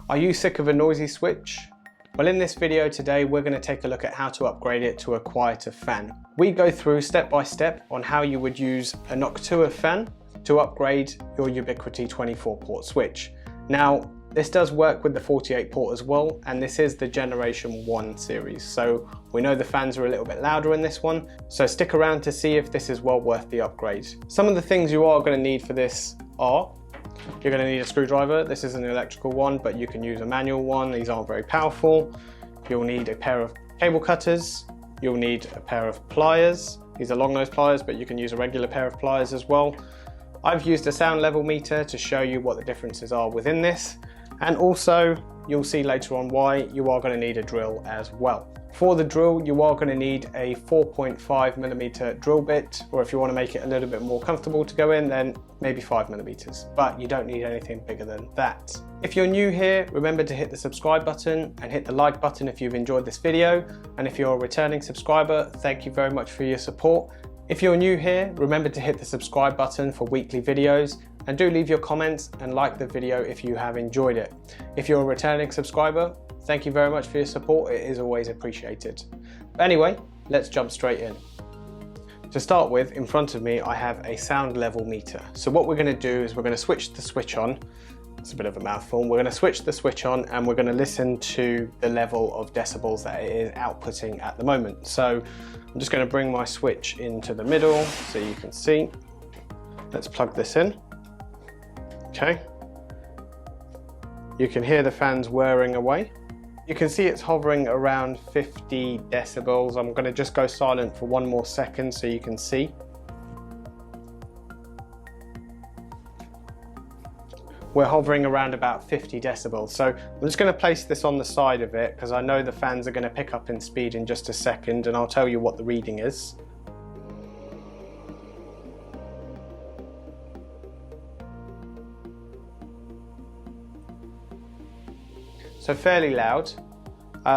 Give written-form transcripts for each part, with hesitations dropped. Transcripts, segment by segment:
Are you sick of a noisy switch? Well, in this video today, we're going to take a look at how to upgrade it to a quieter fan. We go through step by step on how you would use a Noctua fan to upgrade your Ubiquiti 24 port switch. Now, this does work with the 48 port as well, and this is the Generation 1 series. So we know the fans are a little bit louder in this one, so stick around to see if this is well worth the upgrade. Some of the things you are going to need for this are, you're going to need a screwdriver. This is an electrical one, but you can use a manual one. These aren't very powerful. You'll need a pair of cable cutters. You'll need a pair of pliers. These are long nose pliers, but you can use a regular pair of pliers as well. I've used a sound level meter to show you what the differences are within this. And also, you'll see later on why you are going to need a drill as well. For the drill, you are going to need a 4.5mm drill bit, or if you want to make it a little bit more comfortable to go in, then maybe 5mm, but you don't need anything bigger than that. If you're new here, remember to hit the subscribe button and hit the like button if you've enjoyed this video. And if you're a returning subscriber, thank you very much for your support. If you're new here, remember to hit the subscribe button for weekly videos, and do leave your comments and like the video if you have enjoyed it. If you're a returning subscriber, thank you very much for your support, it is always appreciated. But anyway, let's jump straight in. To start with, in front of me I have a sound level meter. So what we're going to do is we're going to switch the switch on. It's a bit of a mouthful. We're going to switch the switch on and we're going to listen to the level of decibels that it is outputting at the moment. So I'm just going to bring my switch into the middle so you can see. Let's plug this in. Okay. You can hear the fans whirring away. You can see it's hovering around 50 decibels. I'm going to just go silent for one more second so you can see. We're hovering around about 50 decibels. So I'm just going to place this on the side of it because I know the fans are going to pick up in speed in just a second, and I'll tell you what the reading is. So fairly loud.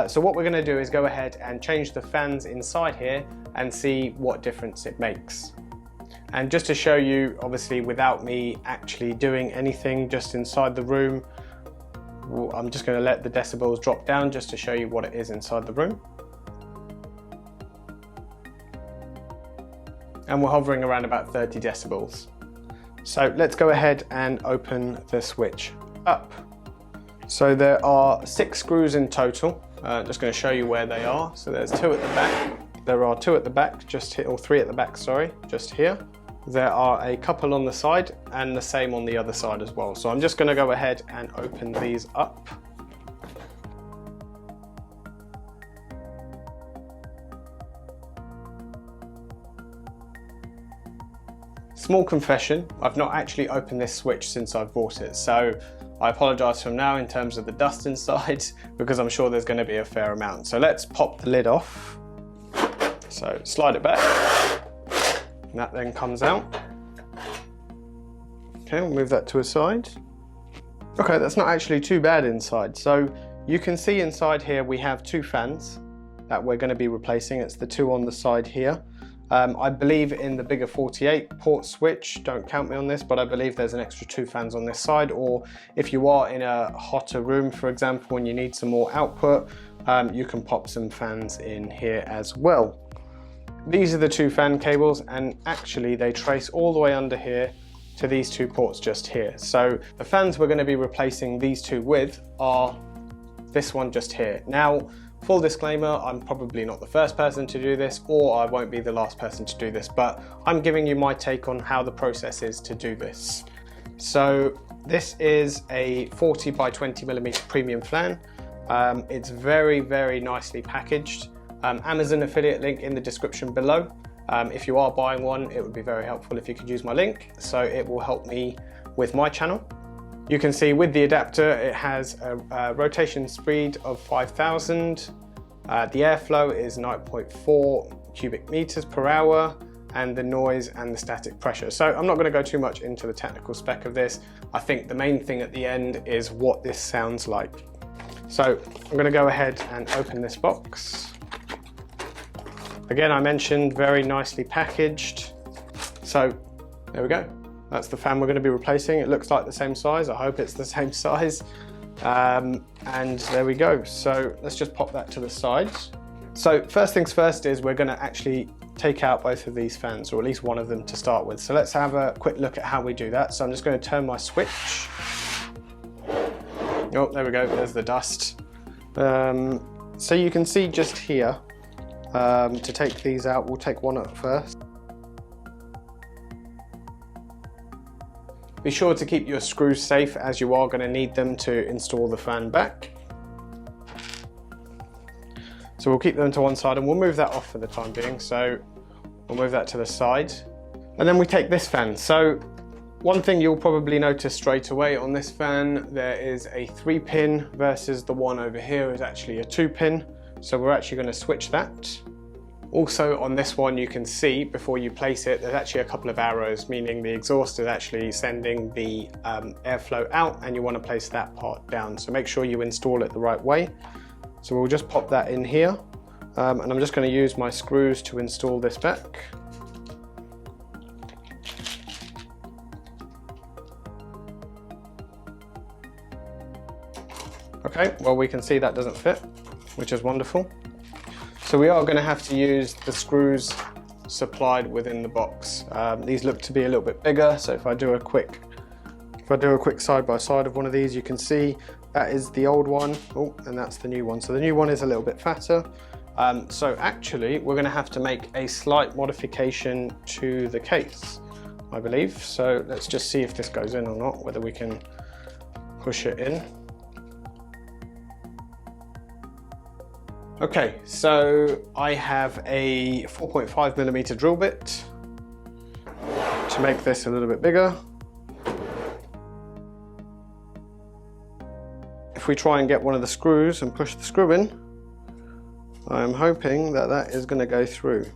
So what we're going to do is go ahead and change the fans inside here and see what difference it makes. And just to show you, obviously without me actually doing anything, just inside the room, I'm just going to let the decibels drop down just to show you what it is inside the room. And we're hovering around about 30 decibels. So let's go ahead and open the switch up. So there are 6 screws in total. Just going to show you where they are. So there's 2 at the back. There are 2 at the back, just here, or 3 at the back, sorry, just here. There are a couple on the side and the same on the other side as well. So I'm just going to go ahead and open these up. Small confession, I've not actually opened this switch since I've bought it. So I apologise from now in terms of the dust inside, because I'm sure there's going to be a fair amount. So let's pop the lid off. So slide it back, and that then comes out. Okay, we'll move that to a side. Okay, that's not actually too bad inside. So you can see inside here we have 2 fans that we're going to be replacing. It's the 2 on the side here. I believe in the bigger 48 port switch, don't count me on this, but I believe there's an extra 2 fans on this side, or if you are in a hotter room, for example, and you need some more output, you can pop some fans in here as well. These are the 2 fan cables, and actually they trace all the way under here to these 2 ports just here. So the fans we're going to be replacing these 2 with are this one just here. Now, full disclaimer, I'm probably not the first person to do this, or I won't be the last person to do this, but I'm giving you my take on how the process is to do this. So this is a 40 by 20mm premium fan. It's very, very nicely packaged. Amazon affiliate link in the description below. If you are buying one, it would be very helpful if you could use my link, so it will help me with my channel. You can see with the adapter, it has a rotation speed of 5,000. The airflow is 9.4 cubic meters per hour, and the noise and the static pressure. So I'm not going to go too much into the technical spec of this. I think the main thing at the end is what this sounds like. So I'm going to go ahead and open this box. Again, I mentioned very nicely packaged. So there we go. That's the fan we're going to be replacing. It looks like the same size. I hope it's the same size. And there we go. So let's just pop that to the side. So first things first is we're going to actually take out both of these fans, or at least one of them to start with. So let's have a quick look at how we do that. So I'm just going to turn my switch. Oh, there we go, there's the dust. So you can see just here, to take these out, we'll take one at first. Be sure to keep your screws safe, as you are going to need them to install the fan back. So we'll keep them to one side and we'll move that off for the time being. So we'll move that to the side. And then we take this fan. So one thing you'll probably notice straight away on this fan, there is a 3-pin versus the one over here is actually a 2-pin. So we're actually going to switch that. Also on this one, you can see before you place it, there's actually a couple of arrows, meaning the exhaust is actually sending the airflow out, and you want to place that part down. So make sure you install it the right way. So we'll just pop that in here, and I'm just going to use my screws to install this back. Okay, well we can see that doesn't fit, which is wonderful. So we are going to have to use the screws supplied within the box. These look to be a little bit bigger, so if I do a quick side by side of one of these, you can see that is the old one, oh, and that's the new one. So the new one is a little bit fatter. So actually we're going to have to make a slight modification to the case, I believe. So let's just see if this goes in or not, whether we can push it in. Okay, so I have a 4.5mm drill bit to make this a little bit bigger. If we try and get one of the screws and push the screw in, I'm hoping that that is going to go through.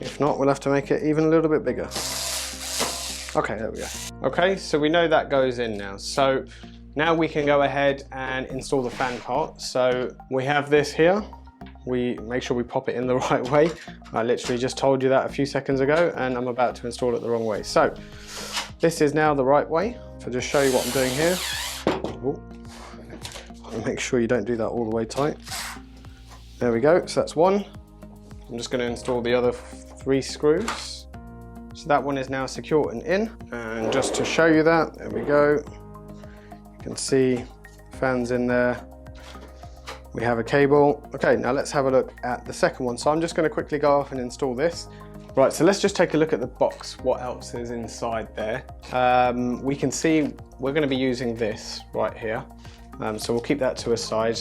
If not, we'll have to make it even a little bit bigger. Okay, there we go. Okay, so we know that goes in now. So now we can go ahead and install the fan part. So we have this here. We make sure we pop it in the right way. I literally just told you that a few seconds ago, and I'm about to install it the wrong way. So this is now the right way. So just show you what I'm doing here. Ooh. Make sure you don't do that all the way tight. There we go, so that's one. I'm just going to install the other 3 screws. So that one is now secure and in. And just to show you that, there we go. You can see fans in there. We have a cable. Okay, now let's have a look at the second one. So I'm just going to quickly go off and install this. Right, so let's just take a look at the box, what else is inside there. We can see we're going to be using this right here. So we'll keep that to a side.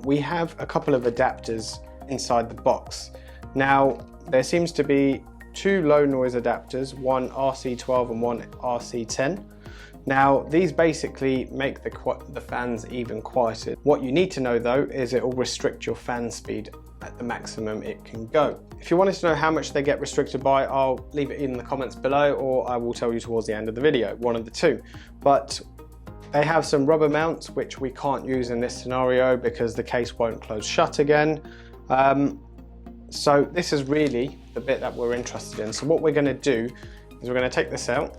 We have a couple of adapters inside the box. Now, there seems to be 2 low noise adapters, one RC12 and one RC10. Now, these basically make the fans even quieter. What you need to know though is it will restrict your fan speed at the maximum it can go. If you wanted to know how much they get restricted by, I'll leave it in the comments below, or I will tell you towards the end of the video, one of the two. But they have some rubber mounts which we can't use in this scenario because the case won't close shut again. So this is really the bit that we're interested in. So what we're going to do is we're going to take this out.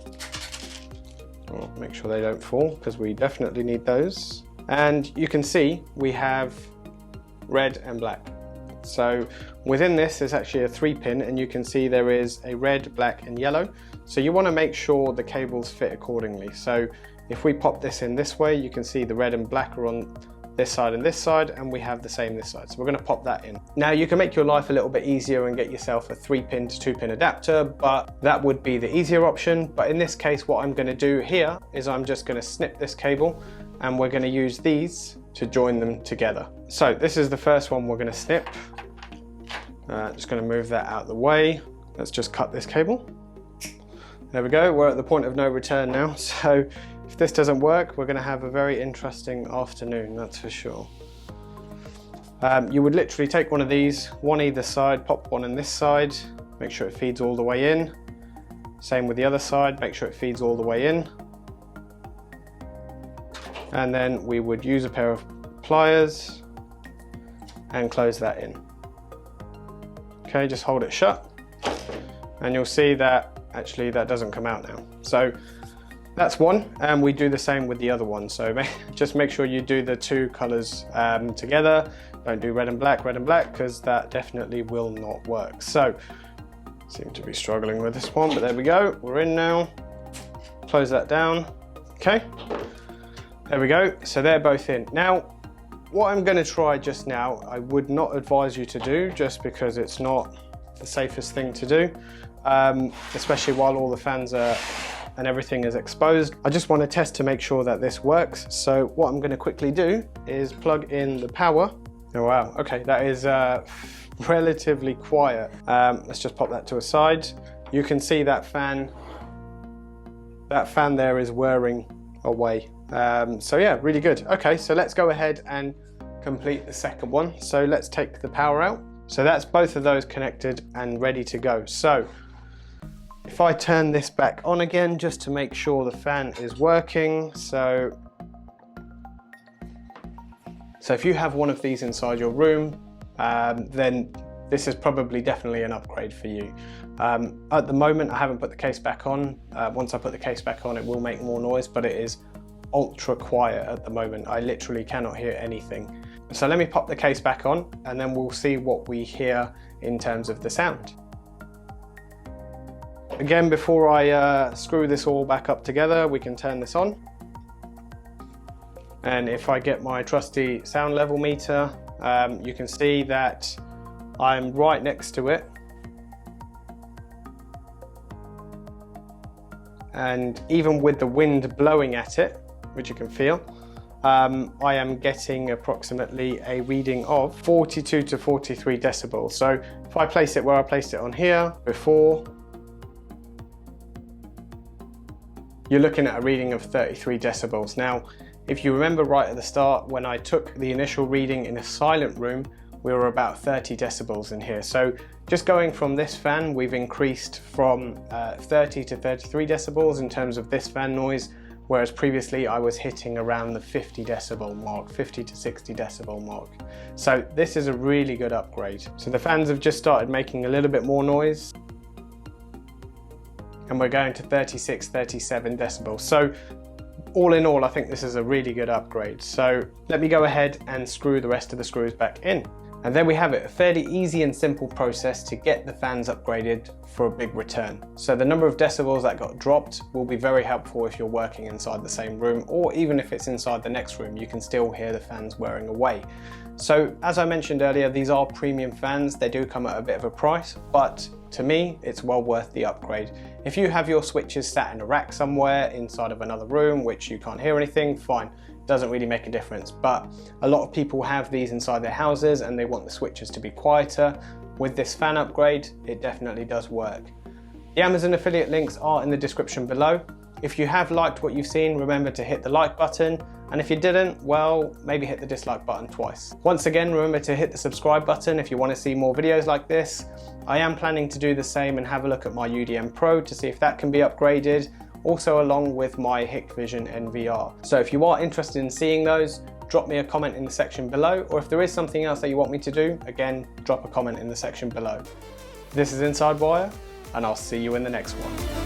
Oh, make sure they don't fall, because we definitely need those. And you can see we have red and black. So within this is actually a 3-pin, and you can see there is a red, black and yellow. So you want to make sure the cables fit accordingly. So if we pop this in this way, you can see the red and black are on this side and this side, and we have the same this side. So we're going to pop that in. Now you can make your life a little bit easier and get yourself a 3-pin to 2-pin adapter, but that would be the easier option. But in this case, what I'm going to do here is I'm just going to snip this cable, and we're going to use these to join them together. So this is the first one we're going to snip. Just going to move that out of the way. Let's just cut this cable. There we go. We're at the point of no return now. So if this doesn't work, we're going to have a very interesting afternoon, that's for sure. You would literally take one of these, one either side, pop one in this side, make sure it feeds all the way in. Same with the other side, make sure it feeds all the way in. And then we would use a pair of pliers and close that in. Okay, just hold it shut. And you'll see that actually that doesn't come out now. So That's one, and we do the same with the other one. So just make sure you do the two colors together. Don't do red and black, because that definitely will not work. So, seem to be struggling with this one, but there we go. We're in now. Close that down. Okay, there we go. So they're both in. Now, what I'm going to try just now, I would not advise you to do, just because it's not the safest thing to do, especially while all the fans are and everything is exposed. I just want to test to make sure that this works. So what I'm going to quickly do is plug in the power. Oh wow, okay, that is relatively quiet. Let's just pop that to a side. You can see that fan there is whirring away. So yeah, really good. Okay, so let's go ahead and complete the second one. So let's take the power out. So that's both of those connected and ready to go. So if I turn this back on again, just to make sure the fan is working. So if you have one of these inside your room, then this is probably definitely an upgrade for you. At the moment, I haven't put the case back on. Once I put the case back on, it will make more noise, but it is ultra quiet at the moment. I literally cannot hear anything. So let me pop the case back on, and then we'll see what we hear in terms of the sound. Again, before I screw this all back up together, we can turn this on. And if I get my trusty sound level meter, you can see that I'm right next to it. And even with the wind blowing at it, which you can feel, I am getting approximately a reading of 42 to 43 decibels. So if I place it where I placed it on here before, you're looking at a reading of 33 decibels. Now, if you remember right at the start, when I took the initial reading in a silent room, we were about 30 decibels in here. So just going from this fan, we've increased from 30 to 33 decibels in terms of this fan noise, whereas previously I was hitting around the 50 decibel mark, 50 to 60 decibel mark. So this is a really good upgrade. So the fans have just started making a little bit more noise, and we're going to 36, 37 decibels. So all in all, I think this is a really good upgrade. So let me go ahead and screw the rest of the screws back in. And there we have it, a fairly easy and simple process to get the fans upgraded for a big return. So the number of decibels that got dropped will be very helpful if you're working inside the same room, or even if it's inside the next room, you can still hear the fans wearing away. So as I mentioned earlier, these are premium fans. They do come at a bit of a price, but to me, it's well worth the upgrade. If you have your switches sat in a rack somewhere inside of another room, which you can't hear anything, fine. Doesn't really make a difference, but a lot of people have these inside their houses and they want the switches to be quieter. With this fan upgrade, it definitely does work. The Amazon affiliate links are in the description below. If you have liked what you've seen, remember to hit the like button, and if you didn't, well, maybe hit the dislike button twice. Once again, remember to hit the subscribe button if you want to see more videos like this. I am planning to do the same and have a look at my UDM Pro to see if that can be upgraded, also along with my Hikvision NVR. So if you are interested in seeing those, drop me a comment in the section below, or if there is something else that you want me to do, again, drop a comment in the section below. This is Inside Wire, and I'll see you in the next one.